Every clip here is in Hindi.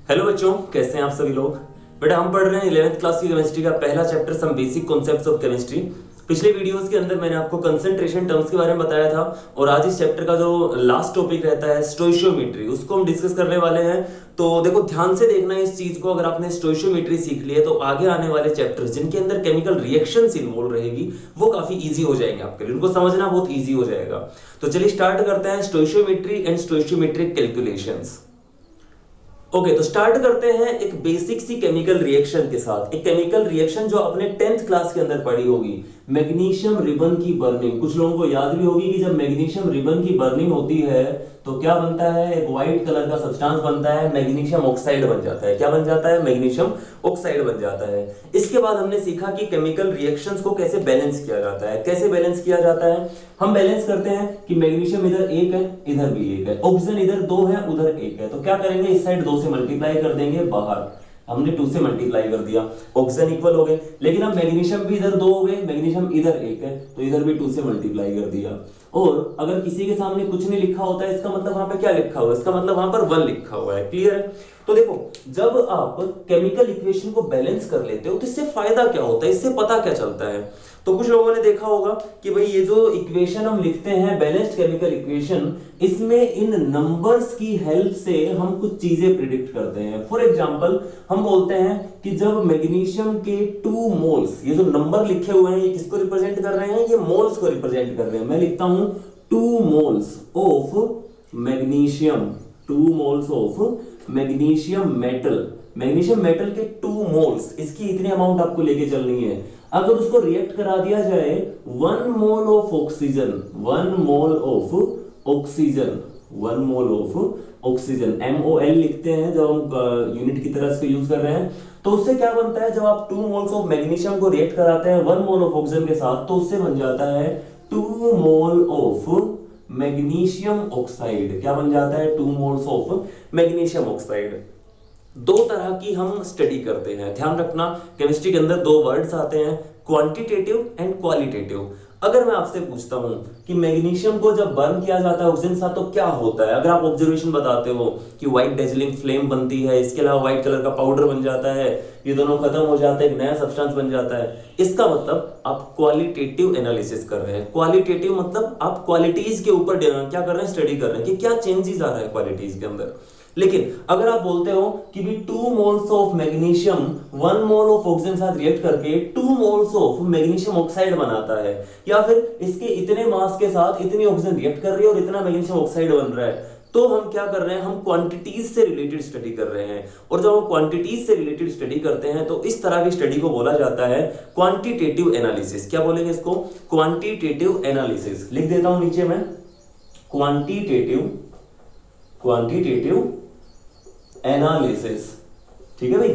हेलो बच्चों, कैसे हैं आप सभी लोग। बेटा हम पढ़ रहे हैं 11th क्लास की केमिस्ट्री का पहला chapter some basic concepts of chemistry. पिछले वीडियोस के अंदर मैंने आपको कंसंट्रेशन टर्म्स के बारे में बताया था और आज इस चैप्टर का जो लास्ट टॉपिक रहता है स्टोइशियोमेट्री, उसको हम डिस्कस करने वाले हैं। तो देखो ध्यान से देखना है इस चीज को। अगर आपने स्टोइशियोमेट्री सीख ली है तो आगे आने वाले चैप्टर्स जिनके अंदर केमिकल रिएक्शंस इन्वॉल्व रहेगी वो काफी इजी हो जाएंगे आपके लिए, उनको समझना बहुत इजी हो जाएगा। तो चलिए स्टार्ट करते हैं स्टोइशियोमेट्री एंड स्टोइशियोमेट्रिक कैलकुलेशंस। ओके तो स्टार्ट करते हैं एक बेसिक सी केमिकल रिएक्शन के साथ। एक केमिकल रिएक्शन जो आपने 10th क्लास के अंदर पढ़ी होगी, मैग्नीशियम रिबन की बर्निंग। कुछ लोगों को याद भी होगी कि जब मैग्नीशियम रिबन की बर्निंग होती है तो क्या बनता है, एक व्हाइट कलर का सब्सटेंस बनता है, मैग्नीशियम ऑक्साइड बन जाता है। क्या बन जाता है? मैग्नीशियम ऑक्साइड बन जाता है। इसके बाद हमने सीखा कि केमिकल रिएक्शंस को कैसे बैलेंस किया जाता है। कैसे बैलेंस किया जाता है? हम बैलेंस करते हैं कि मैग्नीशियम इधर एक है, इधर भी एक है, ऑक्सीजन इधर 2 है, उधर 1 है। तो क्या करेंगे, इस साइड 2 से मल्टीप्लाई कर देंगे, बाहर हमने 2 से मल्टीप्लाई कर दिया, ऑक्सीजन इक्वल हो गए। लेकिन अब मैग्नीशियम भी इधर 2 हो गए, मैग्नीशियम इधर 1 है तो इधर भी 2 से मल्टीप्लाई कर दिया। और अगर किसी के सामने कुछ नहीं लिखा होता है, इसका मतलब वहां पे क्या लिखा हुआ है? इसका मतलब वहां पर 1 लिखा हुआ है। क्लियर है? तो देखो जब आप केमिकल इक्वेशन को बैलेंस कर लेते हो तो इससे फायदा क्या होता है, इससे पता क्या चलता है? तो कुछ लोगों ने देखा होगा कि भाई ये जो इक्वेशन हम लिखते हैं बैलेंस्ड केमिकल इक्वेशन, इसमें इन नंबर्स की हेल्प से हम कुछ चीजें प्रिडिक्ट करते हैं। फॉर एग्जांपल हम बोलते हैं कि जब मैग्नीशियम के 2 मोल्स, ये जो नंबर लिखे हुए हैं ये किसको रिप्रेजेंट कर रहे हैं? ये मोल्स को रिप्रेजेंट कर रहे हैं। मैं लिखता हूं 2 moles of magnesium, 2 moles of magnesium metal. Magnesium metal के 2 मोल्स, इसकी इतनी अमाउंट आपको लेके चलनी है। अगर उसको रिएक्ट करा दिया जाए 1 mole of oxygen, 1 mole of oxygen, 1 mole of oxygen, MOL लिखते हैं जब हम यूनिट की तरह इसको यूज कर रहे हैं। तो उससे क्या बनता है, जब आप 2 मोल्स ऑफ मैग्नीशियम को रिएक्ट कराते हैं 1 मोल ऑफ ऑक्सीजन के साथ, तो उससे बन जाता है 2 मोल ऑफ मैग्नीशियम ऑक्साइड। क्या बन जाता है? 2 मोल्स ऑफ मैग्नीशियम ऑक्साइड। 2 तरह की हम स्टडी करते हैं, ध्यान रखना। केमिस्ट्री के अंदर 2 वर्ड्स आते हैं, क्वांटिटेटिव एंड क्वालिटेटिव। अगर मैं आपसे पूछता हूं कि मैग्नीशियम को जब बर्न किया जाता है ऑक्सीजन के साथ तो क्या होता है, अगर आप ऑब्जर्वेशन बताते हो कि व्हाइट डेजलिंग फ्लेम बनती है, इसके अलावा व्हाइट कलर का पाउडर बन जाता है, ये दोनों खत्म हो जाते हैं, एक नया सब्सटेंस बन जाता है, इसका मतलब आप क्वालिटेटिव एनालिसिस कर रहे हैं। क्वालिटेटिव मतलब आप क्वालिटीज के ऊपर क्या कर रहे हैं, स्टडी कर रहे हैं कि क्या चेंजेस आ रहा है क्वालिटीज के अंदर। लेकिन अगर आप बोलते हो कि भी 2 moles of magnesium 1 mole of oxygen साथ रिएक्ट करके 2 मोल्स ऑफ मैग्नीशियम ऑक्साइड बनाता है, या फिर इसके इतने मास के साथ इतनी ऑक्सीजन रिएक्ट कर रही है और इतना मैग्नीशियम ऑक्साइड बन रहा है, तो हम क्या कर रहे हैं, हम क्वांटिटीज से रिलेटेड स्टडी कर रहे हैं। और जब हम क्वांटिटीज से रिलेटेड स्टडी करते हैं तो इस तरह की स्टडी को बोला जाता है क्वांटिटेटिव एनालिसिस। क्या बोलेंगे इसको? Quantitative analysis. लिख देता हूं नीचे में, क्वांटिटेटिव एनालिसिस। ठीक है भाई,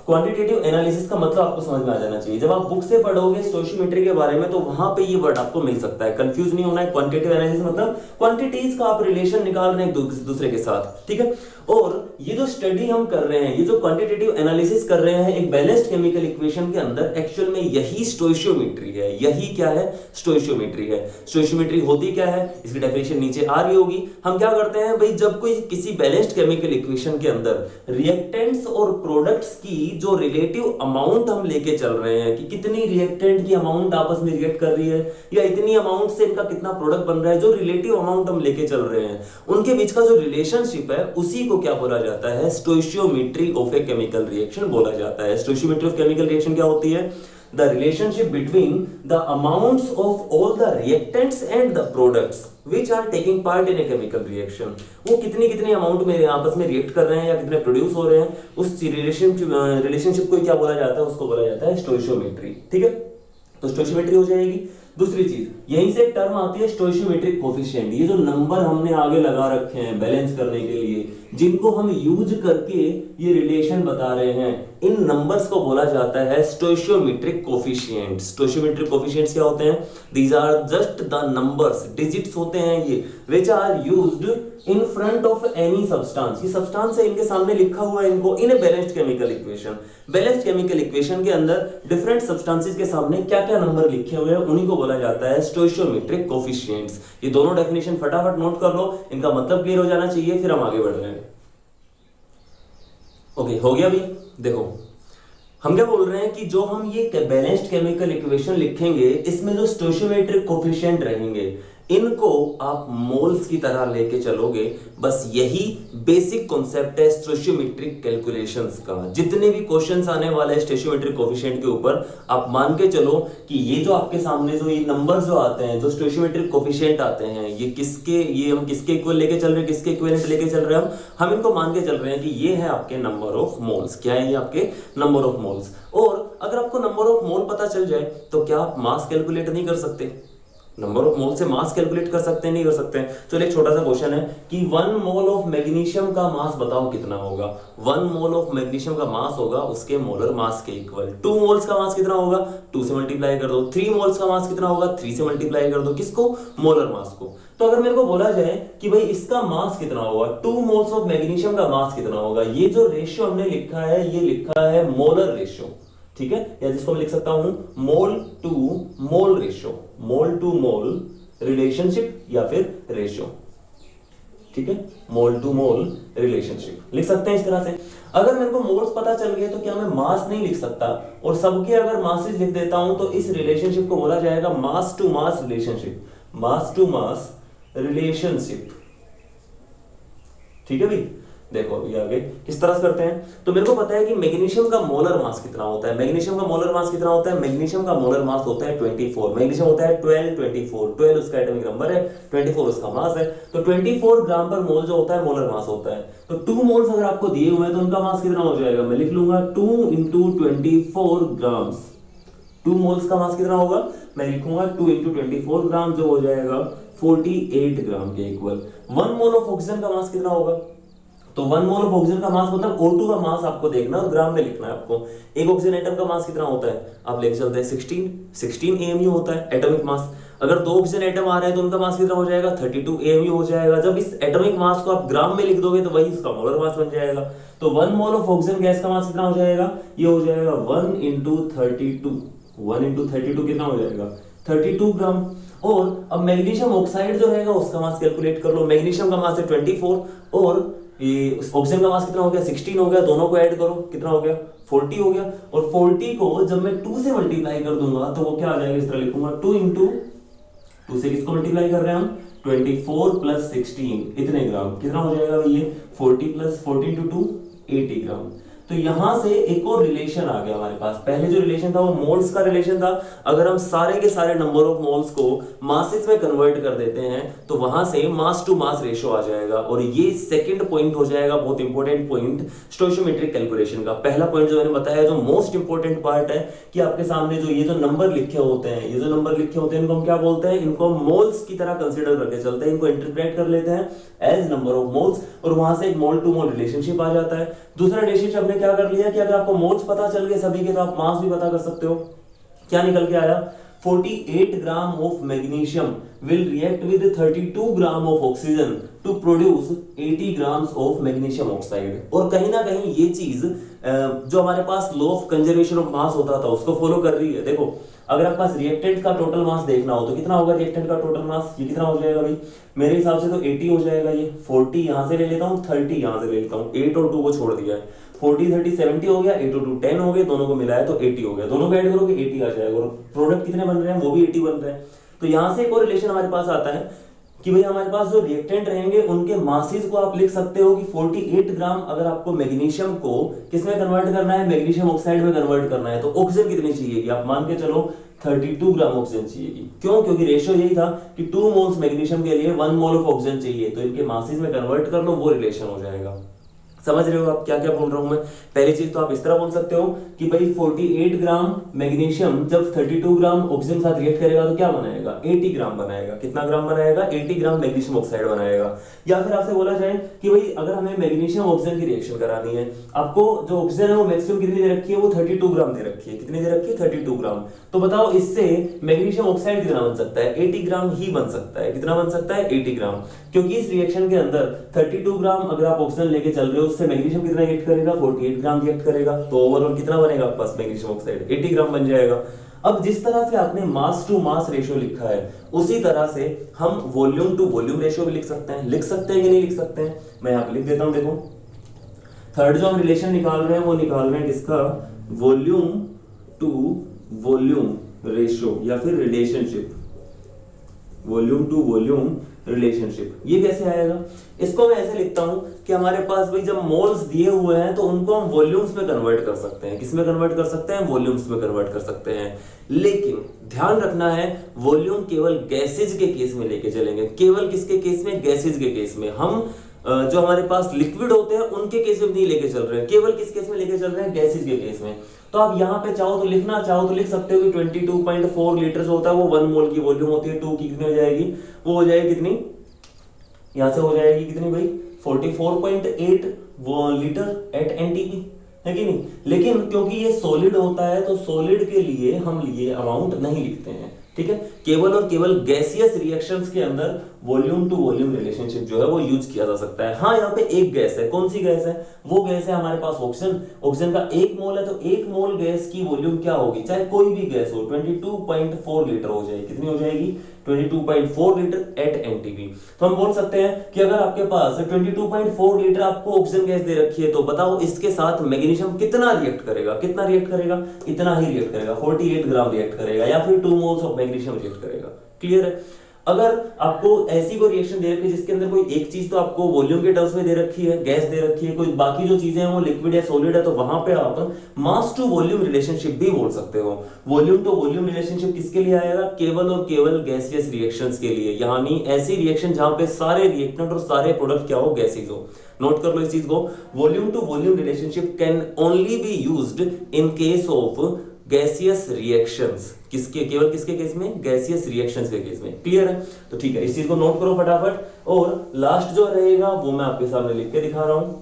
क्वांटिटेटिव एनालिसिस का मतलब आपको समझ में आ जाना चाहिए। जब आप बुक से पढ़ोगे स्टोइशियोमेट्री के बारे में तो वहां पे ये वर्ड आपको मिल सकता है, कंफ्यूज नहीं होना है। क्वांटिटेटिव एनालिसिस मतलब क्वांटिटीज का आप रिलेशन निकाल रहे हैं एक दूसरे के साथ। ठीक है, और ये जो स्टडी हम कर रहे हैं, ये जो क्वांटिटेटिव एनालिसिस कर रहे हैं एक बैलेंस्ड केमिकल इक्वेशन के अंदर, एक्चुअल में यही स्टोइशियोमेट्री है। यही क्या है? स्टोइशियोमेट्री है। स्टोइशियोमेट्री होती क्या है, इसकी डेफिनेशन नीचे आ रही होगी। हम क्या करते हैं भाई, जब कोई किसी बैलेंस्ड केमिकल इक्वेशन के अंदर रिएक्टेंट्स और प्रोडक्ट्स की जो रिलेटिव अमाउंट हम लेके चल रहे हैं कि कितनी रिएक्टेंट की अमाउंट आपस में रिएक्ट कर रही है या इतनी अमाउंट से इनका कितना प्रोडक्ट बन रहा है, जो रिलेटिव अमाउंट हम लेके चल रहे हैं उनके बीच का जो रिलेशनशिप है उसी को क्या बोला जाता है? Stoichiometry of a chemical reaction बोला जाता है। स्टोइशियोमेट्री ऑफ केमिकल रिएक्शन क्या होती है? The relationship between the amounts of all the reactants and the products which are taking part in a chemical reaction, वो कितनी अमाउंट में आपस में रिएक्ट कर रहे हैं या कितने प्रोड्यूस हो रहे हैं, उस रिलेशनशिप को क्या बोला जाता है? उसको बोला जाता है स्टोइशियोमेट्री। ठीक है, तो स्टोइशियोमेट्री हो जाएगी। दूसरी चीज, यहीं से एक टर्म आती है स्टोइशियोमेट्रिक कोफिशिएंट। ये जो नंबर हमने आगे लगा रखे हैं बैलेंस करने के लिए, जिनको हम यूज करके ये रिलेशन बता रहे हैं, इन नंबर्स को बोला जाता है स्टोइशियोमेट्रिक कोफिशिएंट। स्टोइशियोमेट्रिक कोफिशिएंट्स क्या होते हैं? These are just the numbers, digits होते हैं ये, which are used in front of any substance. ये सब्सटेंस है, इनके सामने लिखा हुआ है इनको in a balanced chemical equation. Balanced chemical equation के अंदर डिफरेंट सब्सटेंसेस के सामने क्या-क्या नंबर लिखे हुए हैं उन्हीं को बोला जाता है स्टोइशियोमेट्रिक कोफिशिएंट्स। ये दोनों डेफिनेशन फटाफट नोट कर लो, इनका मतलब क्लियर हो जाना चाहिए, फिर हम आगे बढ़ रहे हैं। ओके, हो गया अभी। देखो हम क्या बोल रहे हैं कि जो हम ये बैलेंस्ड केमिकल इक्वेशन लिखेंगे, इसमें जो स्टोइचियोमेट्रिक कोफिशिएंट रहेंगे, इनको आप मोल्स की तरह लेके चलोगे। बस यही बेसिक कॉन्सेप्ट है स्टोइचियोमेट्रिक कैलकुलेशंस का। जितने भी क्वेश्चंस आने वाले हैं स्टोइचियोमेट्रिक कोफिशिएंट के ऊपर, आप मान के चलो कि ये जो आपके सामने जो ये नंबर जो आते हैं, जो स्टोइचियोमेट्रिक कोफिशिएंट आते हैं, ये हम किसके इक्वल लेके चल रहे हैं, किसके इक्विवेलेंट लेके चल रहे हैं, हम इनको मान के चल रहे हैं कि ये है आपके नंबर ऑफ मोल्स। क्या है ये आपके नंबर ऑफ मोल्स। और अगर आपको नंबर ऑफ मोल पता चल जाए तो क्या आप मास कैलकुलेट नहीं कर सकते? नंबर ऑफ मोल से मास कैलकुलेट कर सकते हैं, नहीं कर सकते हैं? चलो एक छोटा सा क्वेश्चन है कि 1 मोल ऑफ मैग्नीशियम का मास बताओ कितना होगा। 1 मोल ऑफ मैग्नीशियम का मास होगा उसके मोलर मास के इक्वल। 2 मोल्स का मास कितना होगा? 2 से मल्टीप्लाई कर दो। 3 मोल्स का मास कितना होगा? 3 से मल्टीप्लाई कर दो। किसको? मोलर मास को। तो अगर मेरे को बोला जाए कि भाई इसका मास कितना होगा, 2 मोल्स ऑफ मैग्नीशियम का मास कितना होगा, ये जो रेशियो हमने लिखा है ये लिखा है मोलर रेशियो, ठीक है, या जिसको मैं लिख सकता हूं mole to mole ratio, mole to mole relationship या फिर रेशियो, ठीक है, मोल टू मोल रिलेशनशिप लिख सकते हैं इस तरह से। अगर मेरे को मोल्स पता चल गए तो क्या मैं मास नहीं लिख सकता? और सबके अगर मासेस लिख देता हूं तो इस रिलेशनशिप को बोला जाएगा mass to mass relationship, mass to mass relationship, ठीक है भाई। देखो अभी आगे किस तरह से करते हैं। तो मेरे को पता है कि मैग्नीशियम का मोलर मास कितना होता है। मैग्नीशियम का मोलर मास कितना होता है? मैग्नीशियम का मोलर मास होता है 24। मैग्नीशियम होता है 12, 24, 12 उसका एटॉमिक नंबर है, 24 उसका मास है। तो 24 ग्राम पर मोल जो होता है मोलर मास होता है। तो 2 मोल्स अगर आपको दिए हुए हैं तो उनका मास कितना हो जाएगा? मैं लिख लूंगा 2 × 24 ग्राम्स। 2 मोल्स का मास कितना होगा? मैं लिखूंगा 2 × 24 ग्राम, जो हो जाएगा 48 ग्राम के इक्वल। 1 मोल ऑफ ऑक्सीजन का मास कितना होगा? तो 1 मोल ऑफ ऑक्सीजन का मास मतलब O2 का मास आपको देखना और ग्राम में लिखना है आपको। एक ऑक्सीजन एटम का मास कितना होता है? आप लेके चलते हैं 16 AMU होता है एटॉमिक मास। अगर 2 ऑक्सीजन एटम आ रहे हैं तो उनका मास कितना हो जाएगा? 32 AMU हो जाएगा। जब इस एटॉमिक मास को आप ग्राम में लिख दोगे तो वही इसका मोलर मास बन जाएगा। तो 1 मोल ऑफ ऑक्सीजन गैस का मास कितना हो जाएगा? ये हो जाएगा 1 × 32। 1 × 32 कितना हो जाएगा? 32 ग्राम। और अब मैग्नीशियम ऑक्साइड जो रहेगा उसका मास कैलकुलेट कर लो। मैग्नीशियम का मास है 24 और ये ऑक्सीजन का मास कितना हो गया? 16 हो गया। दोनों को ऐड करो, कितना हो गया? 40 हो गया। और 40 को जब मैं 2 से मल्टीप्लाई कर दूंगा तो वो क्या आ जाएगा? इस तरह लिखूंगा 2 × 2 से किसको मल्टीप्लाई कर रहे हैं हम? 24 + 16 इतने ग्राम। कितना हो जाएगा ये? 40 + 14 × 2 80 ग्राम। तो यहां से एक और रिलेशन आ गया हमारे पास। पहले जो रिलेशन था वो मोल्स का रिलेशन था। अगर हम सारे के सारे नंबर ऑफ मोल्स को मासेस में कन्वर्ट कर देते हैं तो वहां से मास टू मास रेशियो आ जाएगा। और ये सेकंड पॉइंट हो जाएगा, बहुत इंपॉर्टेंट पॉइंट स्टोइचियोमेट्रिक कैलकुलेशन का। पहला पॉइंट जो मैंने बताया जो मोस्ट इंपॉर्टेंट पार्ट है कि आपके सामने जो ये जो नंबर लिखे होते हैं, ये जो नंबर लिखे होते हैं इनको हम क्या बोलते हैं? इनको मोल्स की तरह कंसीडर करके चलते हैं, इनको इंटरप्रेट कर लेते हैं एज नंबर ऑफ मोल्स। और वहां से एक मोल टू मोल रिलेशनशिप आ जाता है। दूसरा रिलेशनशिप हमने क्या कर लिया कि अगर आपको मोल्स पता चल गए सभी के तो आप मास भी पता कर सकते हो। क्या निकल के आया? 48 gram of magnesium will react with 32 gram of oxygen to produce 80 grams of magnesium oxide. और कहीं ना कहीं ये चीज जो हमारे पास law of conservation of mass होता था उसको फॉलो कर रही है। देखो अगर आपके पास रिएक्टेंट का टोटल मास देखना हो तो कितना होगा रिएक्टेंट का टोटल मास? ये कितना हो जाएगा भाई? मेरे हिसाब से तो 80 हो जाएगा। ये 40 यहां से ले लेता हूं, 30 यहां से ले लेता हूं, 8 और 2 को छोड़ दिया है। 40 30 70 हो गया, 8 और 2 10 हो गए, दोनों को मिलाया तो 80 हो गया। दोनों को ऐड करोगे 80 आ जाएगा। और प्रोडक्ट कितने बन रहे हैं? वो भी 80 बन रहे हैं। तो यहां से एक और रिलेशन हमारे पास आता है कि भाई हमारे पास जो रिएक्टेंट रहेंगे उनके मासेस को आप लिख सकते हो कि 48 ग्राम अगर आपको मैग्नीशियम को किसमें कन्वर्ट करना है? मैग्नीशियम ऑक्साइड में कन्वर्ट करना है। तो ऑक्सीजन कितनी चाहिएगी? आप मान के चलो 32 ग्राम ऑक्सीजन चाहिएगी। क्यों? क्योंकि रेशियो यही था कि 2 मोल्स मैग्नीशियम के लिए 1 मोल ऑफ ऑक्सीजन चाहिए। तो इनके मासेस में कन्वर्ट कर लो, वो रिलेशन हो जाएगा। समझ रहे हो आप क्या क्या बोल रहा हूं मैं? पहली चीज तो आप इस तरह बोल सकते हो कि भाई 48 ग्राम मैग्नीशियम जब 32 ग्राम ऑक्सीजन साथ रिएक्ट करेगा तो क्या बनाएगा? 80 ग्राम बनाएगा। कितना ग्राम बनाएगा? 80 ग्राम मैग्नीशियम ऑक्साइड बनाएगा। या फिर आपसे बोला जाए कि भाई अगर हमें मैग्नीशियम ऑक्सीजन की रिएक्शन करानी है, आपको जो ऑक्सीजन है वो मैक्सिमम कितनी दे रखी है? वो 32 ग्राम दे रखी है। कितनी दे रखी है? 32 ग्राम। तो बताओ इससे मैग्नीशियम ऑक्साइड कितना बन सकता है? 80 ग्राम ही बन सकता है। कितना बन सकता है? 80 ग्राम। क्योंकि इस रिएक्शन के अंदर 32 ग्राम अगर आप ऑक्सीजन लेके चल रहे हो उससे मैग्नीशियम कितना रिएक्ट करेगा? 48 ग्राम रिएक्ट करेगा। तो ओवरऑल कितना बनेगा आपके पास मैग्नीशियम ऑक्साइड? 80 ग्राम बन जाएगा। अब जिस तरह से आपने मास टू मास रेशियो लिखा है उसी तरह से हम वॉल्यूम टू वॉल्यूम रेशियो भी लिख सकते हैं। लिख सकते हैं कि नहीं लिख सकते हैं? मैं यहां पे लिख देता हूं। देखो थर्ड जो हम रिलेशन निकाल रहे हैं वो निकाल रहे हैं किसका, वॉल्यूम टू वॉल्यूम रेशियो या फिर relationship, volume to volume relationship. ये कैसे आएगा, इसको मैं ऐसे लिखता हूं कि हमारे पास भाई जब मोल्स दिए हुए हैं तो उनको हम वॉल्यूम्स में कन्वर्ट कर सकते हैं। किस में कन्वर्ट कर सकते हैं, वॉल्यूम्स में कन्वर्ट कर सकते हैं। लेकिन ध्यान रखना है वॉल्यूम केवल गैसेज के केस में लेके चलेंगे। केवल किसके केस में, गैसेज के केस में। हम जो हमारे पास लिक्विड होते हैं उनके केस में नहीं लेके चल रहे हैं, केवल किस केस में लेके चल रहे हैं, गैसेज के केस में। तो आप यहाँ पे चाहो तो लिखना चाहो तो लिख सकते हो कि 22.4 लीटर जो होता है वो 1 मोल की वॉल्यूम होती है। 2 की कितनी हो जाएगी, वो हो जाएगी कितनी, यहां से हो जाएगी कितनी भाई, 44.8 लीटर एट एनटीपी, है कि नहीं। लेकिन क्योंकि ये सॉलिड होता है तो सॉलिड के लिए हम ये अमाउंट नहीं लिखते हैं, ठीक है। केवल और केवल गैसियस रिएक्शंस के अंदर वॉल्यूम टू वॉल्यूम रिलेशनशिप जो है वो यूज किया जा सकता है। हाँ, यहाँ पे एक गैस है, कौन सी गैस है, वो गैस है हमारे पास ऑक्सीजन। ऑक्सीजन का 1 मोल है तो 1 मोल गैस की वॉल्यूम क्या होगी, चाहे कोई भी गैस हो, 22.4 लीटर हो जाएगी। कितनी हो जाएगी, 22.4 लीटर एट एनटीपी। तो हम बोल सकते हैं कि अगर आपके पास 22.4 लीटर आपको ऑक्सीजन गैस दे रखी है तो बताओ इसके साथ मैग्नीशियम कितना रिएक्ट करेगा, कितना रिएक्ट करेगा, इतना ही रिएक्ट करेगा, 48 ग्राम रिएक्ट करेगा या फिर 2 मोल्स ऑफ मैग्नीशियम रिएक्ट करेगा। क्लियर है। अगर आपको ऐसी कोई रिएक्शन दे रखी है जिसके अंदर कोई एक चीज तो आपको वॉल्यूम के टर्म्स में दे रखी है, गैस दे रखी है, कोई बाकी जो चीजें हैं वो लिक्विड है, सॉलिड है, तो वहां पे आप मास टू वॉल्यूम रिलेशनशिप भी बोल सकते हो। वॉल्यूम टू वॉल्यूम रिलेशनशिप किसके लिए आएगा, केवल और केवल गैसियस रिएक्शंस के लिए, यानी ऐसी रिएक्शन जहां पे सारे रिएक्टेंट और सारे प्रोडक्ट क्या हो, गैसेज हो। नोट कर लो इस चीज को, volume to volume relationship can only be used in case of gaseous reactions. किसके, केवल किसके केस में, गैसियस रिएक्शंस के केस में। क्लियर है। तो ठीक है, इस चीज को नोट करो फटाफट। और लास्ट जो रहेगा वो मैं आपके सामने लिख के दिखा रहा हूं,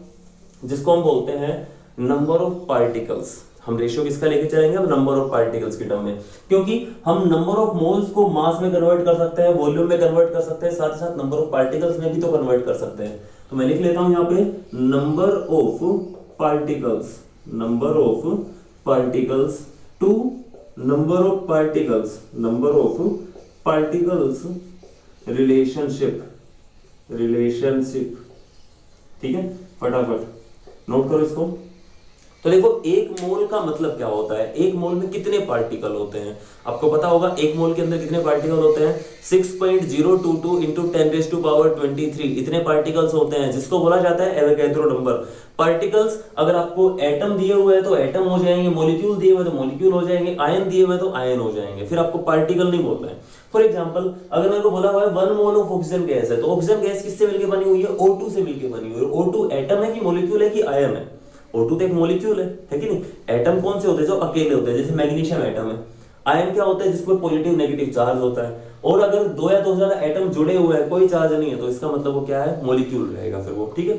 जिसको हम बोलते हैं नंबर ऑफ पार्टिकल्स। हम रेशियो किसका लेके चलेंगे अब, नंबर ऑफ पार्टिकल्स के टर्म में, क्योंकि हम नंबर ऑफ मोल्स को मास में कन्वर्ट कर सकते हैं, वॉल्यूम में कन्वर्ट कर सकते हैं, साथ ही साथ नंबर ऑफ पार्टिकल्स में भी तो कन्वर्ट कर सकते हैं। तो मैं लिख लेता हूं यहाँ पे number of particles, number of particles to number of particles, number of particles relationship, relationship. ठीक है, फटाफट नोट करो इसको। तो देखो, एक मोल का मतलब क्या होता है, एक मोल में कितने पार्टिकल होते हैं आपको पता होगा। एक मोल के अंदर कितने पार्टिकल होते हैं, 6.022 इंटू 10⁻23 इतने पार्टिकल्स होते हैं, जिसको बोला जाता है एवोगैड्रो नंबर। पार्टिकल्स अगर आपको एटम दिए हुए हैं तो एटम हो जाएंगे, मॉलिक्यूल दिए हुए तो मॉलिक्यूल हो जाएंगे, आयन दिए हुए तो आयन हो जाएंगे, फिर आपको पार्टिकल नहीं बोलना है। फॉर एग्जांपल, अगर मेरे को बोला हुआ है 1 मोल ऑफ ऑक्सीजन गैस है, तो ऑक्सीजन गैस किससे मिलकर बनी हुई है, O2 से मिलकर बनी हुई है। O2 एटम है कि मॉलिक्यूल है कि आयन है, O2 तो एक मॉलिक्यूल है कि नहीं। एटम कौन से होते हैं, जो अकेले होते हैं, जैसे मैग्नीशियम एटम है। आयन क्या होता है, जिसमें पॉजिटिव नेगेटिव चार्ज होता है। और अगर 2 या 2 से ज्यादा एटम जुड़े हुए हैं, कोई चार्ज नहीं है, तो इसका मतलब वो क्या है, मॉलिक्यूल रहेगा फिर वो। ठीक है,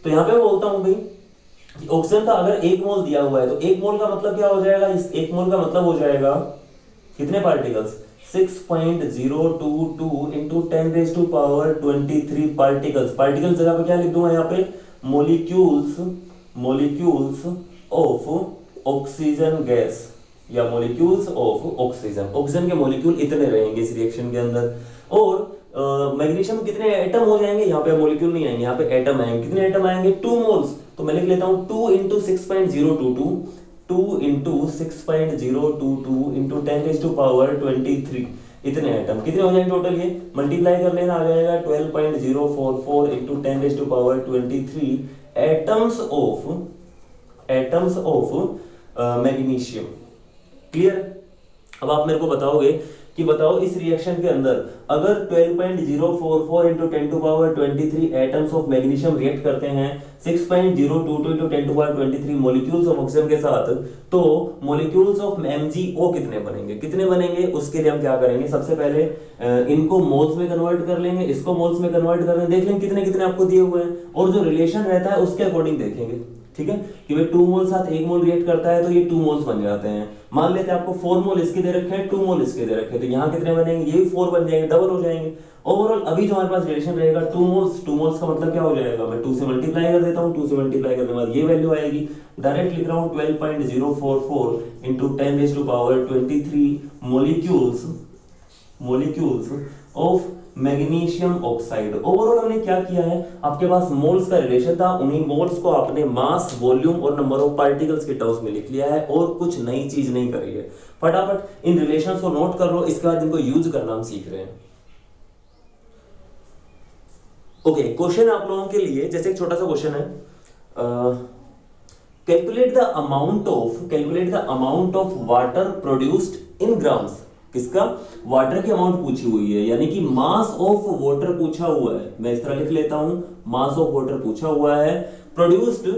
तो यहाँ पे बोलता हूं भाई, ऑक्सीजन का अगर 1 मोल दिया हुआ है तो 1 मोल का मतलब क्या हो जाएगा, इस 1 मोल का मतलब हो जाएगा कितने पार्टिकल्स, 6.022 इंटू 10⁻23 पार्टिकल्स। पार्टिकल्स जगह पे क्या लिख दूंगा यहाँ पे, molecules, molecules of oxygen gas या मोलिक्यूल्स ऑफ ऑक्सीजन। ऑक्सीजन के मोलिक्यूल इतने रहेंगे इस रिएक्शन के अंदर। और मैग्नीशियम कितने एटम हो जाएंगे, यहाँ पे मोलिक्यूल नहीं आएंगे, यहाँ पे एटम आएंगे। कितने एटम आएंगे, 2 मोल्स। तो मैं लिख लेता हूँ 2 इंटू 6.022, 2 इंटू 6.022 इंटू 10⁻23 इतने एटम। कितने हो जाएंगे टोटल, ये मल्टीप्लाई कर लेना, आ जाएगा 12.044 into 10⁻23 atoms of magnesium. Clear. अब आप मेरे को बताओगे कि बताओ इस रिएक्शन के अंदर अगर 12.044 into 10⁻23 atoms of magnesium react करते हैं 6.022 इंटू 10⁻23 मॉलिक्यूल्स ऑफ ऑक्सीजन के साथ, तो मॉलिक्यूल्स ऑफ MgO कितने बनेंगे, कितने बनेंगे। उसके लिए हम क्या करेंगे, सबसे पहले इनको मोल्स में कन्वर्ट कर लेंगे, इसको मोल्स में कन्वर्ट कर लेंगे, देख लेंगे कितने कितने आपको दिए हुए हैं, और जो रिलेशन रहता है उसके अकॉर्डिंग देखेंगे। ठीक है, कि भाई 2 मोल साथ 1 मोल रिएक्ट करता है तो ये 2 मोल्स बन जाते हैं। मान लेते हैं आपको 4 मोल इसके दे रखे हैं, 2 मोल इसके दे रखे हैं, तो यहाँ कितने बनेंगे, ये भी 4 बन जाएंगे, डबल हो जाएंगे। ओवरऑल अभी जो हमारे पास रिलेशन रहेगा 2 मोल्स, 2 मोल्स का मतलब क्या हो जाएगा, मैं 2 से मल्टीप्लाई कर देता हूँ, 2 से मल्टीप्लाई करने के बाद ये वैल्यू आएगी। डायरेक्ट लिख रहा हूँ 12.044 into 10⁻23 molecules of magnesium oxide. Overall हमने क्या किया है, आपके पास मोल्स का रिलेशन था, उन्हीं मोल्स को आपने मास, वॉल्यूम और नंबर ऑफ पार्टिकल्स के टर्म्स में लिख लिया है और कुछ नई चीज नहीं करी है। फटाफट इन रिलेशंस को नोट कर लो, इसके बाद इनको यूज करना हम सीख रहे हैं। ओके, क्वेश्चन आप लोगों के लिए जैसे एक छोटा सा क्वेश्चन है, calculate the amount of water produced in grams. किसका? वाटर की अमाउंट पूछी हुई है, यानी कि मास ऑफ वाटर पूछा हुआ है। मैं इस तरह लिख लेता हूं, मास ऑफ वाटर पूछा हुआ है, प्रोड्यूस्ड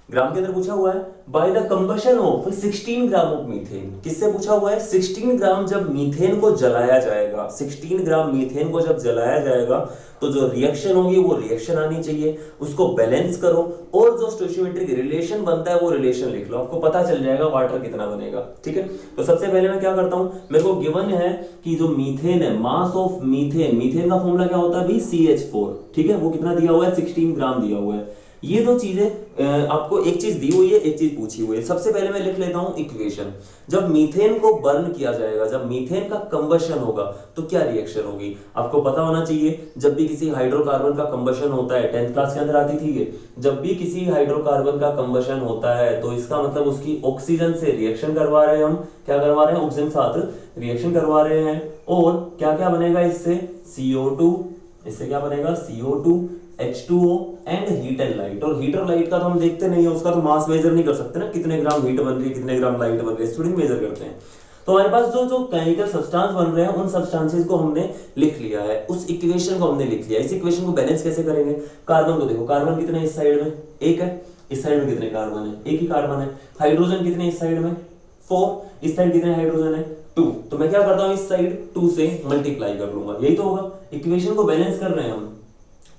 ग्राम के अंदर पूछा हुआ है, by the combustion of 16 gram of methane. किससे पूछा हुआ है? 16 ग्राम जब मीथेन को जलाया जाएगा, 16 ग्राम मीथेन को जब जलाया जाएगा तो जो रिएक्शन होगी वो रिएक्शन आनी चाहिए, उसको बैलेंस करो और जो स्टोइचियोमेट्रिक रिलेशन बनता है वो रिलेशन लिख लो, आपको पता चल जाएगा वाटर कितना बनेगा। ठीक है, तो सबसे पहले मैं क्या करता हूं, मेरे को गिवन है कि जो मीथेन है, मास ऑफ मीथेन, मीथेन का फॉर्मूला क्या होता है भाई? CH4। ठीक है, वो कितना दिया हुआ है? 16 ग्राम दिया हुआ है। ये दो चीजें आपको, एक चीज दी हुई है, एक चीज पूछी हुई है। सबसे पहले मैं लिख लेता हूं इक्वेशन। जब मीथेन को बर्न किया जाएगा, जब मीथेन का कंबशन होगा तो क्या रिएक्शन होगी, आपको पता होना चाहिए। जब भी किसी हाइड्रोकार्बन का कंबशन होता है, 10th क्लास के अंदर आती थी ये, जब भी किसी हाइड्रोकार्बन का कंबशन होता है तो इसका मतलब उसकी ऑक्सीजन से रिएक्शन करवा रहे हैं हम। क्या करवा रहे हैं? ऑक्सीजन साथ रिएक्शन करवा रहे हैं। और क्या क्या बनेगा इससे? CO2, इससे क्या बनेगा? CO2, H2O and heat and light. और हीट और लाइट का तो हम देखते नहीं है, उसका तो मास मेजर नहीं कर सकते ना, कितने ग्राम हीट बन रही है, कितने ग्राम लाइट बन रही है, स्टूडेंट मेजर करते हैं। तो हमारे पास जो जो केमिकल सब्सटेंस बन रहे हैं उन सब्सटेंसेस को हमने लिख लिया है, उस इक्वेशन को हमने लिख लिया। इस इक्वेशन को बैलेंस कैसे करेंगे? कार्बन को देखो, कार्बन कितने इस साइड में? एक है। इस साइड में कितने कार्बन है? एक ही कार्बन है। हाइड्रोजन कितने इस साइड में? 4। इस साइड कितने हाइड्रोजन है? 2। तो मैं क्या करता हूं, इस साइड 2 से मल्टीप्लाई कर लूंगा, यही तो होगा। इक्वेशन को बैलेंस कर रहे हैं हम,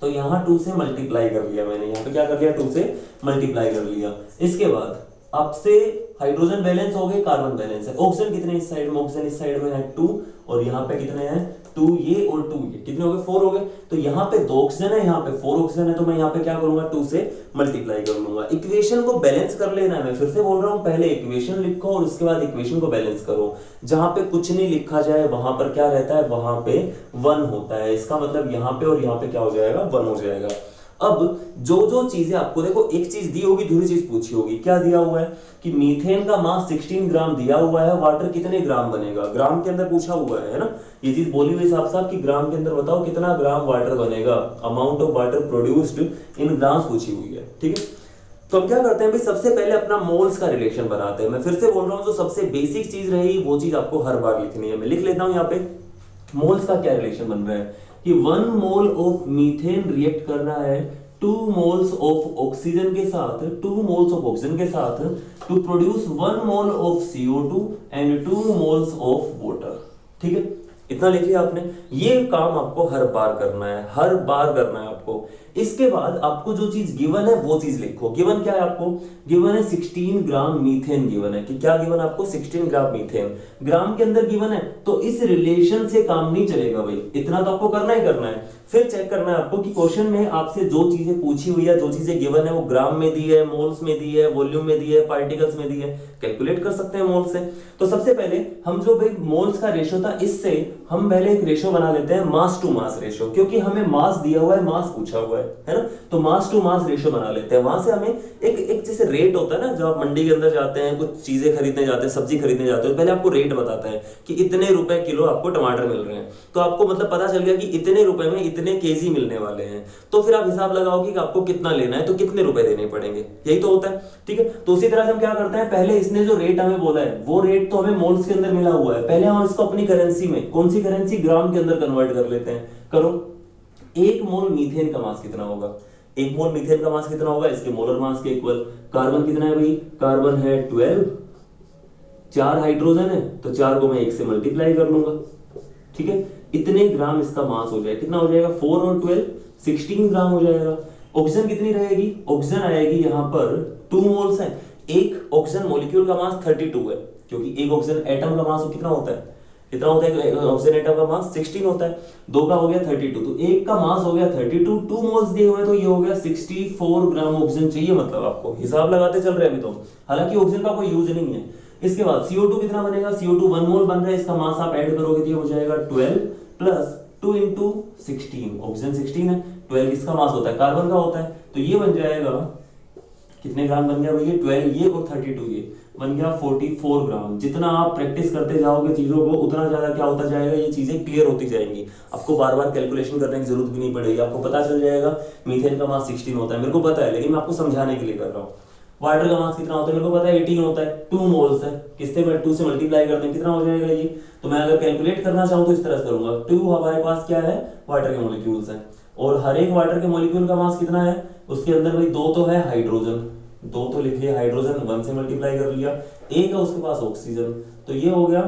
तो यहां 2 से मल्टीप्लाई कर लिया मैंने, यहां पे क्या कर लिया? 2 से मल्टीप्लाई कर लिया। इसके बाद आपसे हाइड्रोजन बैलेंस हो गए, कार्बन बैलेंस है। ऑक्सीजन कितने इस साइड में? ऑक्सीजन इस साइड में है 2 और यहाँ पे कितने हैं? 2 ये और 2 ये, कितने हो गए? 4 हो गए। तो यहाँ पे 2 ऑक्सीजन है, यहाँ पे 4 ऑक्सीजन है, तो मैं यहाँ पे क्या करूंगा? 2 से मल्टीप्लाई कर लूंगा। इक्वेशन को बैलेंस कर लेना है। मैं फिर से बोल रहा हूँ, पहले इक्वेशन लिखो और उसके बाद इक्वेशन को बैलेंस करो। जहां पे कुछ नहीं लिखा जाए वहां पर क्या रहता है? वहां पे 1 होता है। इसका मतलब यहाँ पे और यहाँ पे क्या हो जाएगा? 1 हो जाएगा। अब जो जो चीजें आपको, देखो एक चीज दी होगी, दूसरी चीज पूछी होगी। क्या दिया हुआ है कि मीथेन का मास 16 ग्राम दिया हुआ है, वाटर कितने ग्राम बनेगा, ग्राम के अंदर पूछा हुआ है ना। ये चीज बोली हुई साफ साफ कि ग्राम के अंदर बताओ कितना ग्राम वाटर बनेगा, amount of water produced in grams पूछी हुई है। ठीक है, तो हम क्या करते हैं भाई, सबसे पहले अपना मोल्स का रिलेशन बनाते हैं। मैं फिर से बोल रहा हूं, जो सबसे बेसिक चीज रहेगी वो चीज आपको हर बार लिखनी है। मैं लिख लेता हूं यहाँ पे, मोल्स का क्या रिलेशन बन रहा है कि 1 मोल ऑफ मीथेन रिएक्ट कर रहा है 2 मोल्स ऑफ ऑक्सीजन के साथ, 2 मोल्स ऑफ ऑक्सीजन के साथ to produce 1 mole of CO2 and 2 moles of water. ठीक है, इतना लिख लिया आपने। ये काम आपको हर बार करना है, हर बार करना है आपको। इसके बाद आपको जो चीज गिवन है वो चीज लिखो। गिवन क्या है आपको? गिवन है 16 ग्राम मीथेन गिवन है। कि क्या गिवन आपको? 16 ग्राम मीथेन ग्राम के अंदर गिवन है। तो इस रिलेशन से काम नहीं चलेगा भाई, इतना तो आपको करना ही करना है। फिर चेक करना है आपको कि क्वेश्चन में आपसे जो चीजें पूछी हुई है, जो चीजें गिवन है, वो ग्राम में दी है, मोल्स में दी है, वॉल्यूम में दी है, पार्टिकल्स में दी है। कैलकुलेट कर सकते हैं मोल्स से। तो सबसे पहले हम जो भाई मोल्स का रेशियो था, इससे हम पहले एक रेशियो बना लेते हैं, मास टू मास रेशियो, क्योंकि हमें मास दिया हुआ है, मास पूछा हुआ है ना। तो मास टू मास रेशियो बना लेते हैं। वहां से हमें एक जैसे रेट होता है ना, जब आप मंडी के अंदर जाते हैं, कुछ चीजें खरीदने जाते हैं, सब्जी खरीदने जाते हैं, पहले आपको रेट बताता है कि इतने रुपए किलो आपको टमाटर मिल रहे हैं। तो आपको मतलब पता चल गया कि इतने रुपए में इतने केजी मिलने वाले हैं। तो फिर आप हिसाब लगाओगे कि आपको कितना लेना है, तो कितने रुपए देने पड़ेंगे, यही तो होता है। ठीक है, तो उसी तरह से हम क्या करते हैं, पहले इसने जो रेट हमें बोला है वो रेट तो हमें मोल्स के अंदर मिला हुआ है, पहले हम इसको अपनी करेंसी में, कौन सी करेंसी, ग्राम के अंदर कन्वर्ट कर लेते हैं। करो, 1 मोल मीथेन का मास कितना होगा? 1 मोल मीथेन का मास कितना होगा? इसके मोलर मास के इक्वल। कार्बन कितना है भाई? कार्बन है 12, 4 हाइड्रोजन है, तो 4 को मैं 1 से मल्टीप्लाई कर लूंगा। ठीक है, इतने ग्राम इसका मास हो जाएगा। कितना हो जाएगा? 4 और 12 16 ग्राम हो जाएगा। ऑक्सीजन कितनी रहेगी? ऑक्सीजन आएगी यहां पर 2 मोल्स है। एक ऑक्सीजन मॉलिक्यूल का मास 32 है, क्योंकि एक ऑक्सीजन एटम का मास कितना होता है? कितना होता है? ऑक्सीजन एटम का मास 16 होता है। 2 का हो गया 32, तो एक का मास हो गया 32, 2 मोल्स दिए हुए, तो ये हो गया 64 ग्राम ऑक्सीजन चाहिए। मतलब आपको हिसाब लगाते चल रहे हैं अभी तो, हालांकि ऑक्सीजन का कोई यूज नहीं है। इसके बाद CO2 कितना बनेगा? CO2 1 मोल बन रहा है, इसका मास आप ऐड करोगे तो ये हो जाएगा 12 प्लस 2 इंटू 16, ऑक्सीजन 16 है, 12 किसका मास होता है, कार्बन का होता है, तो ये बन जाएगा कितने ग्राम बन गया भैया, 12 ये और 32 ये बन गया 44 ग्राम। जितना आप प्रैक्टिस करते जाओगे चीजों को उतना ज्यादा क्या होता जाएगा, ये चीजें क्लियर होती जाएंगी, आपको बार बार कैलकुलेशन करने की जरूरत भी नहीं पड़ेगी, आपको पता चल जाएगा मीथेन का मास 16 होता है, मेरे को पता है लेकिन मैं आपको समझाने के लिए कर रहा हूँ। वाटर का मास कितना होता है मेरे को पता है 18 होता है, 2 मोल्स है, किससे 2 से मल्टीप्लाई करते हैं कितना हो जाएगा ये, तो मैं अगर कैलकुलेट करना चाहूँ तो इस तरह से करूंगा, 2 हमारे पास क्या है, वाटर के मॉलिक्यूल्स हैं, और हर एक वाटर के मॉलिक्यूल का मास कितना है, उसके अंदर भाई 2 तो है हाइड्रोजन, 2 तो लिखिए हाइड्रोजन, 1 से मल्टीप्लाई कर लिया, एक है उसके पास ऑक्सीजन, तो ये हो गया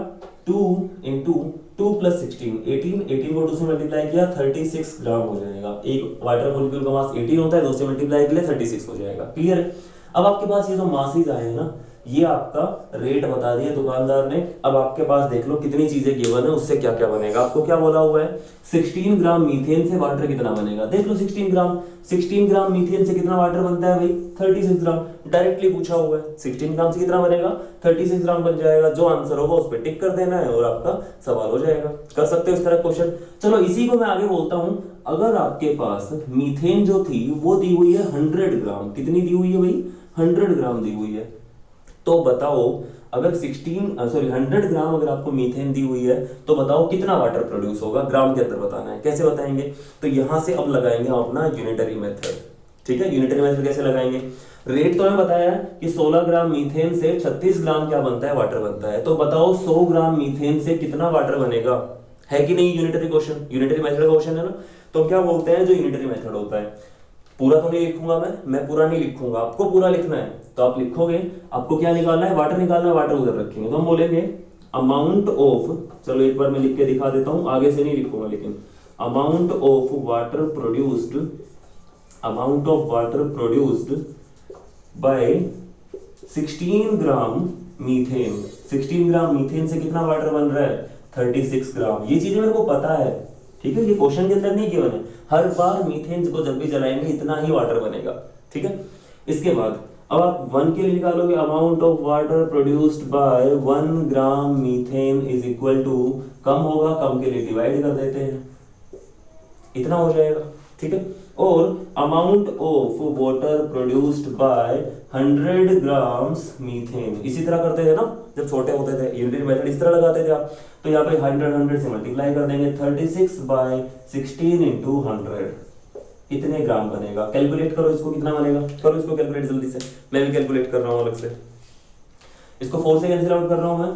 2 इंटू 2 प्लस 16, 18 को 2 से मल्टीप्लाई किया 36 ग्राम हो जाएगा, एक वाटर मॉलिक्यूल का मास 18 होता है, 2 से मल्टीप्लाई के लिए 36 हो जाएगा, क्लियर है। अब आपके पास ये जो मासेज आए हैं ना, ये आपका रेट बता दिया दुकानदार ने, अब आपके पास देख लो कितनी चीजें गिवन है, उससे क्या क्या बनेगा, आपको क्या बोला हुआ है 16 ग्राम मीथेन से वाटर कितना बनेगा, देख लो 16 ग्राम मीथेन से कितना वाटर बनता है भाई 36 ग्राम, डायरेक्टली पूछा हुआ है 16 ग्राम से कितना बनेगा 36 ग्राम बन जाएगा, जो आंसर होगा उस पर टिक कर देना है और आपका सवाल हो जाएगा, कर सकते हो इस तरह क्वेश्चन। चलो इसी को मैं आगे बोलता हूं, अगर आपके पास मीथेन जो थी वो दी हुई है 100 ग्राम, कितनी दी हुई है भाई 100 ग्राम दी हुई है, तो बताओ अगर 100 ग्राम अगर आपको मीथेन दी हुई है तो बताओ कितना वाटर प्रोड्यूस होगा, ग्राम के अंदर बताना है, कैसे बताएंगे, तो यहां से अब लगाएंगे हम अपना यूनिटरी मेथड, ठीक है। यूनिटरी मेथड कैसे लगाएंगे, रेट तो हमें बताया है कि 16 ग्राम मीथेन से 36 ग्राम क्या बनता है, वाटर बनता है, तो बताओ 100 ग्राम मीथेन से कितना वाटर बनेगा, है कि नहीं यूनिटरी क्वेश्चन, यूनिटरी मेथड का क्वेश्चन है ना, तो क्या बोलते हैं जो यूनिटरी मेथड होता है, पूरा तो नहीं लिखूंगा मैं पूरा नहीं लिखूंगा, आपको पूरा लिखना है, तो आप लिखोगे, आपको क्या निकालना है, वाटर निकालना है, वाटर उधर रखेंगे, तो हम बोलेंगे अमाउंट ऑफ, चलो एक बार मैं लिख के दिखा देता हूं, आगे से नहीं लिखूंगा लेकिन, amount of water produced, amount of water produced bye 16 gram methane, 16 gram methane से कितना वाटर बन रहा है 36 ग्राम, ये चीजें मेरे को पता है, ठीक है, ये क्वेश्चन के अंदर नहीं गिवन है, हर बार मीथेन को जब भी जलाएंगे इतना ही वाटर बनेगा, ठीक है। इसके बाद अब आप 1 के लिए निकालोगे, amount of water produced by 1 gram methane is equal to, कम होगा कम के लिए डिवाइड कर देते हैं, इतना हो जाएगा, ठीक है, और amount of water produced bye 100 grams methane, इसी तरह करते थे ना जब छोटे होते थे, यूनिटरी मेथड इस तरह लगाते थे आप, तो यहाँ पे 100 से मल्टीप्लाई कर देंगे, 36 बाय 16 इंटू 100, इतने ग्राम बनेगा, कैलकुलेट करो इसको कितना बनेगा, करो इसको कैलकुलेट जल्दी से, मैं भी कैलकुलेट कर रहा हूँ अलग से, इसको 4 से कैंसिल आउट कर रहा हूँ मैं,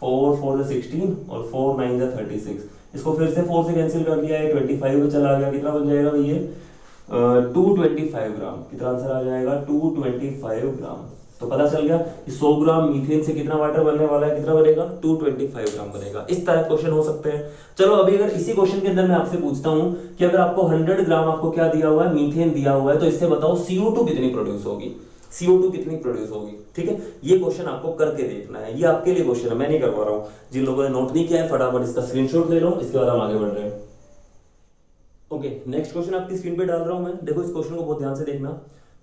4 4 16 और 4 9 36, इसको फिर से 4 से कैंसिल कर लिया है, 25 में चला गया, कितना बन जाएगा भैया 225 ग्राम, कितना आंसर आ जाएगा 225 ग्राम, तो पता चल गया कि 100 ग्राम मीथेन से कितना वाटर बनने वाला है, कितना बनेगा 225 ग्राम बनेगा, इस तरह क्वेश्चन हो सकते हैं। चलो अभी अगर इसी क्वेश्चन के अंदर मैं आपसे पूछता हूं कि अगर आपको 100 ग्राम आपको क्या दिया हुआ है, मीथेन दिया हुआ है, तो इससे बताओ CO2 कितनी प्रोड्यूस होगी, CO2 कितनी प्रोड्यूस होगी, ठीक है, ये क्वेश्चन आपको करके देखना है, ये आपके लिए क्वेश्चन है, मैं नहीं करवा रहा हूं, जिन लोगों ने नोट नहीं किया है फटाफट इसका स्क्रीनशॉट ले लो, इसके बाद हम आगे बढ़ रहे हैं। ओके, नेक्स्ट क्वेश्चन आपकी स्क्रीन पे डाल रहा हूं मैं, देखो इस क्वेश्चन को बहुत ध्यान से देखना।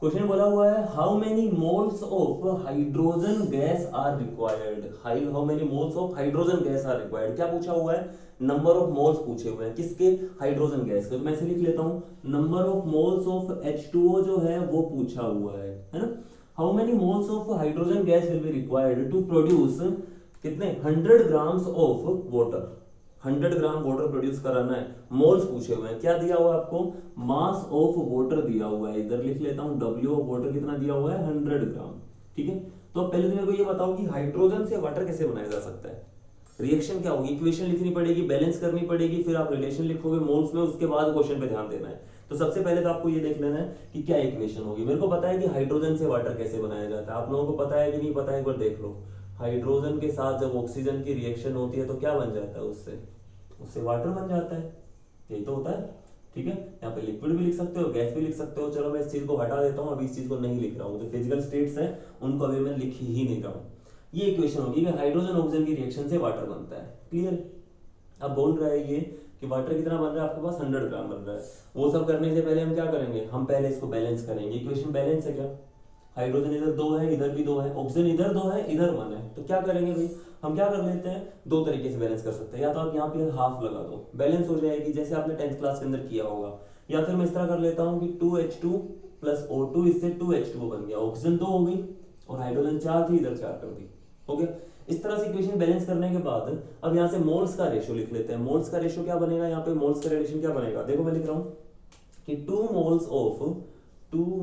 क्वेश्चन बोला हुआ है how many moles of hydrogen gas are required, how many moles of hydrogen gas are required, क्या पूछा हुआ है, नंबर ऑफ मोल्स पूछे हुए हैं, किसके, हाइड्रोजन गैस के, तो मैं इसे लिख लेता हूं, number of moles of H2O जो है वो पूछा हुआ है ना, how many moles of hydrogen gas will be required to produce, कितने 100 grams of water, 100 gram water produce कराना है, मोल्स पूछे हुए हैं, क्या दिया हुआ है आपको, मास ऑफ वाटर दिया हुआ है, इधर लिख लेता हूं W ऑफ वाटर कितना दिया हुआ है 100 ग्राम, ठीक है। तो पहले तो मेरे को ये बताओ कि हाइड्रोजन से वाटर कैसे बनाया जा सकता है, रिएक्शन क्या होगी, इक्वेशन लिखनी पड़ेगी, बैलेंस करनी पड़ेगी, फिर आप रिलेशन लिखोगे मोल्स में, उसके बाद क्वेश्चन पे ध्यान देना है। तो सबसे पहले तो आपको ये देख लेना है कि क्या इक्वेशन होगी, मेरे को पता है कि हाइड्रोजन से वाटर कैसे बनाया जाता है, आप लोगों को पता है कि नहीं पता है, एक बार देख लो, हाइड्रोजन के साथ जब ऑक्सीजन की रिएक्शन होती है तो क्या बन जाता है, उससे वाटर बन जाता है, यही तो होता है, ठीक है। यहाँ पे लिक्विड भी लिख सकते हो, गैस भी लिख सकते हो, चलो मैं इस चीज को हटा देता हूँ, अभी इस चीज को नहीं लिख रहा हूँ, जो फिजिकल स्टेट्स हैं उनको अभी मैं लिख ही नहीं रहा हूँ। ये इक्वेशन होगी कि हाइड्रोजन ऑक्सीजन की रिएक्शन से वाटर बनता है, क्लियर। अब बोल रहा है ये कि वाटर कितना बन रहा है आपके पास 100 ग्राम बन रहा है, वो सब करने से पहले हम क्या करेंगे, हम पहले इसको बैलेंस करेंगे, इक्वेशन बैलेंस है क्या, हाइड्रोजन इधर 2 है, इधर भी 2 है, ऑक्सीजन इधर 2 है, इधर 1 है, तो क्या करेंगे भाई, हम क्या कर लेते हैं, दो तरीके से बैलेंस कर सकते हैं। या तो आप यहाँ पे हाफ लगा दो, बैलेंस हो जाएगी जैसे आपने 10th क्लास के अंदर किया होगा। या फिर मैं इस तरह कर लेता हूँ कि 2H2 प्लस O2, इससे 2H2O बन गया, ऑक्सीजन 2 हो गई और हाइड्रोजन 4 थी, इधर 4 कर दी, हो गया। इस तरह से इक्वेशन बैलेंस करने के बाद अब यहाँ से मोल्स का रेशियो लिख लेते हैं। मोल्स का रेशियो क्या बनेगा, यहाँ पे मोल्स का रिलेशन क्या बनेगा, देखो मैं लिख रहा हूँ कि 2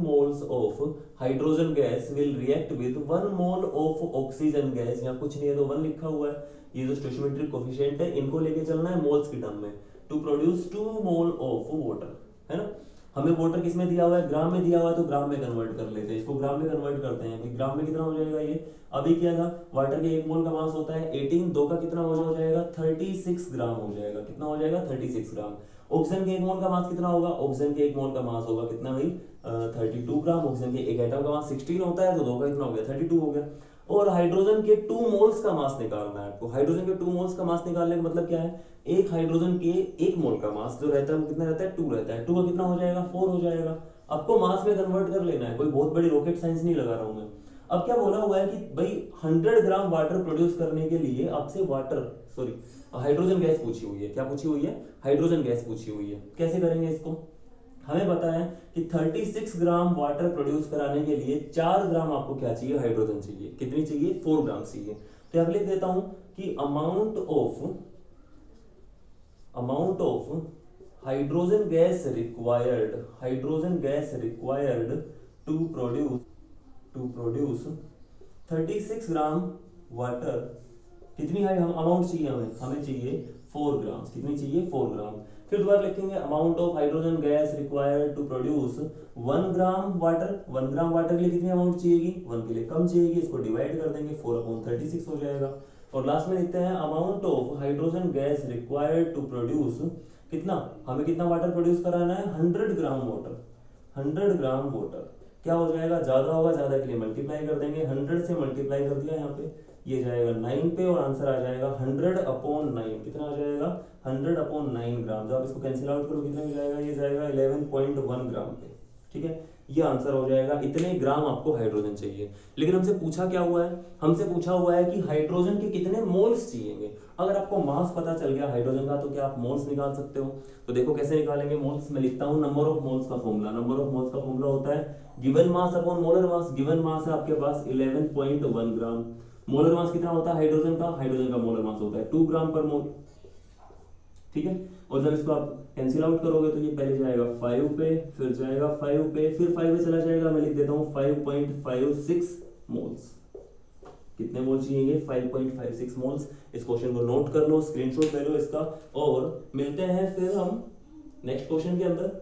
moles of hydrogen gas will react with 1 mole of oxygen gas. यहाँ कुछ नहीं है तो 1 लिखा हुआ है, ये जो स्टोइचियोमेट्रिक कोफिशिएंट है इनको लेके चलना है मोल्स की टर्म में, to produce 2 mole of water, है ना। हमें वाटर किस में दिया हुआ है, ग्राम में दिया हुआ है, तो ग्राम में कन्वर्ट कर लेते हैं, इसको ग्राम में कन्वर्ट करते हैं। ग्राम में कितना हो जाएगा, ये अभी क्या था, वाटर के 1 मोल का मास होता है 18, 2 का कितना हो जाएगा 36 ग्राम हो जाएगा, कितना हो जाएगा 36 ग्राम। ऑक्सीजन के 1 मोल का मास कितना होगा, ऑक्सीजन के 1 मोल का मास होगा कितना भाई 32 ग्राम। ऑक्सीजन के एक एटम का मास 16 होता है, तो 2 का कितना हो गया 32 हो गया। और हाइड्रोजन के 2 मोल्स का मास निकालना है आपको। हाइड्रोजन के 2 मोल्स का मास निकालने का मतलब क्या है, एक हाइड्रोजन के 1 मोल का मास जो रहता है वो कितना रहता है 2 रहता है, 2 का कितना हो जाएगा 4 हो जाएगा। आपको मास में कन्वर्ट कर लेना है, कोई बहुत बड़ी रॉकेट साइंस नहीं लगा रहा हूं मैं। अब क्या बोला हुआ है कि भाई 100 ग्राम वाटर प्रोड्यूस करने के लिए आपसे हाइड्रोजन गैस पूछी हुई है। क्या पूछी हुई है, हाइड्रोजन गैस पूछी हुई है। कैसे करेंगे इसको, हमें पता है कि 36 ग्राम वाटर प्रोड्यूस कराने के लिए 4 ग्राम आपको क्या चाहिए, हाइड्रोजन चाहिए। कितनी चाहिए, 4 ग्राम चाहिए। तो यहाँ लिख देता हूं कि amount of hydrogen gas required to produce 36 gram water. कितनी है हम अमाउंट चाहिए, हमें चाहिए 4 ग्राम। कितनी चाहिए, 4 ग्राम। फिर दोबारा लिखेंगे amount of hydrogen gas required to produce 1 gram water. 1 gram water के लिए कितनी अमाउंट चाहिएगी, 1 के लिए कम चाहिएगी, इसको डिवाइड कर देंगे 4/36 हो जाएगा। और लास्ट में लिखते हैं amount of hydrogen gas required to produce कितना, हमें कितना वाटर प्रोड्यूस कराना है 100 ग्राम वाटर। 100 ग्राम वाटर क्या हो जाएगा, ज्यादा होगा, ज्यादा के लिए मल्टीप्लाई कर देंगे, 100 से मल्टीप्लाई कर दिया यहाँ पे, ये जाएगा 9 पे और आंसर आ जाएगा 100/9। कितना आ जाएगा 100/9 ग्राम। जब आप इसको कैंसिल आउट करो कितना मिल जाएगा, ये जाएगा 11.1 ग्राम पे, ठीक है। ये आंसर हो जाएगा, इतने ग्राम आपको हाइड्रोजन चाहिए। लेकिन हमसे पूछा क्या हुआ है, हमसे पूछा हुआ है कि हाइड्रोजन के कितने मोल्स चाहिएंगे। अगर आपको मास पता चल गया हाइड्रोजन का तो क्या आप मोल्स निकाल सकते हो। तो देखो कैसे निकालेंगे मोल्स, मैं लिखता हूं नंबर ऑफ मोल्स का फॉर्मूला। नंबर ऑफ मोल्स का फॉर्मूला होता है given mass upon molar mass. Given mass है आपके पास 11.1 ग्राम। मोलर मास कितना होता है हाइड्रोजन का मोलर मास होता है 2 ग्राम पर मोल, ठीक है। और जब इसको आप कैंसिल आउट करोगे तो ये पहले जाएगा 5 पे, फिर जाएगा 5 पे, फिर 5 पे चला जाएगा। मैं लिख देता हूं 5.56 मोल्स। कितने मोल चाहिए, 5.56 मोल्स। इस क्वेश्चन को नोट कर लो, स्क्रीनशॉट ले लो इसका, और मिलते हैं फिर हम नेक्स्ट क्वेश्चन के अंदर।